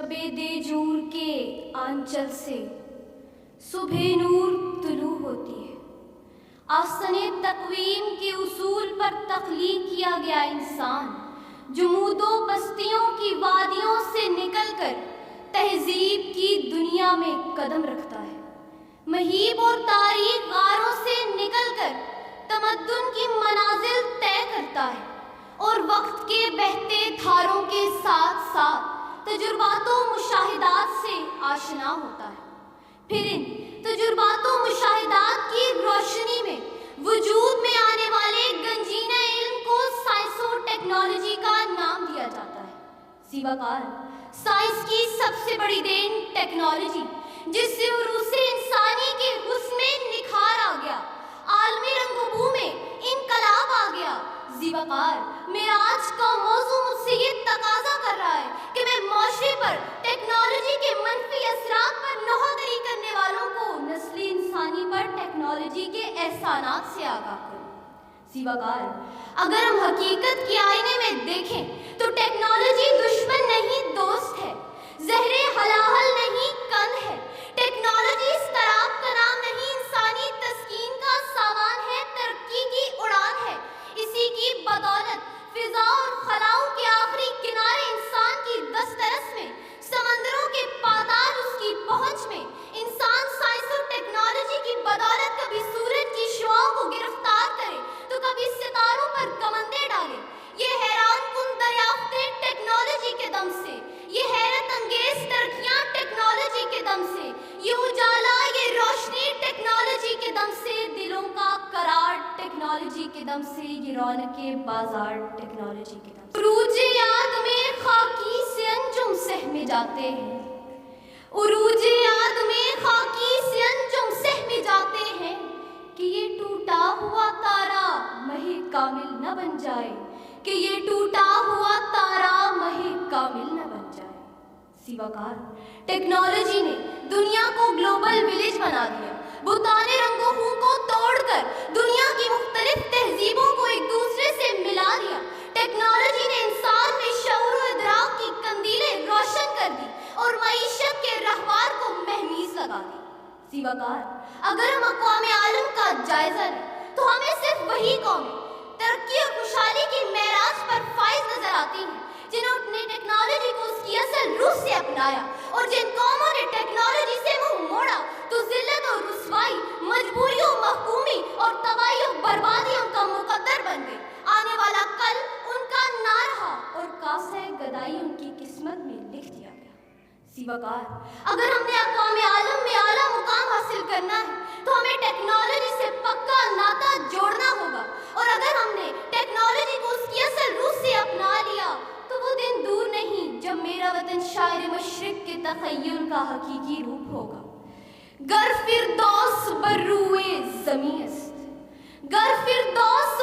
शबे देजूर के आंचल से सुबह नूर तुलू होती है। आसने तकवीम के उसूल पर तख्लीक किया गया इंसान जमूदो बस्तियों की वादियों से निकलकर तहजीब की दुनिया में कदम रखता है। महीब और तारीख गारों से निकलकर तमद्दुन की मनाजिल तय करता है और वक्त के बहते धारों के साथ साथ तजुर्बातों मुशाहिदात से आशना होता है। फिर इन तजुर्बातों मुशाहिदात की रोशनी में वजूद में आने वाले गंजीना इल्म को साइंस और टेक्नोलॉजी का नाम दिया जाता है। सीवाकार साइंस की सबसे बड़ी देन टेक्नोलॉजी, जिससे उरूसे इंसानी के हुस्न में निखार आ गया, आलमी रंगबू में इनकलाब आ गया। जीवाकार मेरा आज का मौजू मुझसे ये तकाजा कर रहा है कि मैं माशरे पर टेक्नोलॉजी के मनफी असरात पर नोहागरी करने वालों को नस्ली इंसानी पर टेक्नोलॉजी के एहसानात से आगाह करूं। जीवाकार अगर हम हकीकत के आईने में देखें तो टेक्नोलॉजी दुश्मन नहीं दोस्त है, जहरे हलाहल नहीं कंद है। टेक्नोलॉजी इस तरह का नाम नहीं, इंसानी तस्कीन का सामान है, तरक्की की उड़ान है। इसी की बदौलत फिजा और खलाओं के आखिरी किनारे इंसान की दस्तरस में, समंदरों के पाताल उसकी पहुंच में, इंसान साइंस और टेक्नोलॉजी की बदौलत कभी सूरज की शुआओं को गिरफ्तार करे तो कभी सितारों पर कमंदे डाले। ये हैरान कुन दरियाफ्तें टेक्नोलॉजी के दम से, ये हैरत अंगेज तरक्कियां टेक्नोलॉजी के दम से, ये उजाला ये रोशनी टेक्नोलॉजी के दम से, दिलों का करार टेक्नोलॉजी के दम से, ये रौनके बाजार टेक्नोलॉजी के दम से। उरूजे याद में खाकी से अंजुम सहमे जाते हैं, उरूजे याद में खाकी से अंजुम सहमे जाते हैं कि ये टूटा हुआ तारा महे कामिल न बन जाए, कि ये टूटा हुआ तारा महे कामिल न बन जाए। सीवाकार टेक्नोलॉजी ने दुनिया को ग्लोबल विलेज बना दिया, बुताने रंगों को तोड़कर दुनिया की मुख्तलिफ तहजीबों को एक दूसरे से मिला दिया। टेक्नोलॉजी ने इंसान में शऊर और इदराक की कंदीलें रोशन कर दी और मईशत के रहवार को महमीज लगा दी। सीवाकार अगर हम अक़वाम आलम का जायजा लें तो हमें सिर्फ वही कौमें तरक्की और खुशहाली की मेराज पर फाइज नजर आती हैं जिन्होंने टेक्नोलॉजी को उसकी असल रूह से अपनाया, और जिन कौमों ने टेक्नोलॉजी से मुंह मोड़ा तो जिल्लत और रुसवाई, मजबूरियों, महकूमी और तबाही और बर्बादी उनका मुकद्दर बन गई। आने वाला कल उनका ना रहा और कासे गदाई उनकी किस्मत में लिख दिया गया। सीवाकार अगर हमने अक़वाम आलम में आला मुकाम हासिल करना है तो हमें टेक्नोलॉजी से पक्का नाता जोड़ना होगा, और अगर हमने टेक्नोलॉजी को उसकी असल रूह से अपना लिया तो वो दिन दूर नहीं जब मेरा वतन शायर मशरिक के तख़य्युल का हकीकी रूप होगा। गर फिरदौस बर्रुए ज़मीं است, गर फिरदौस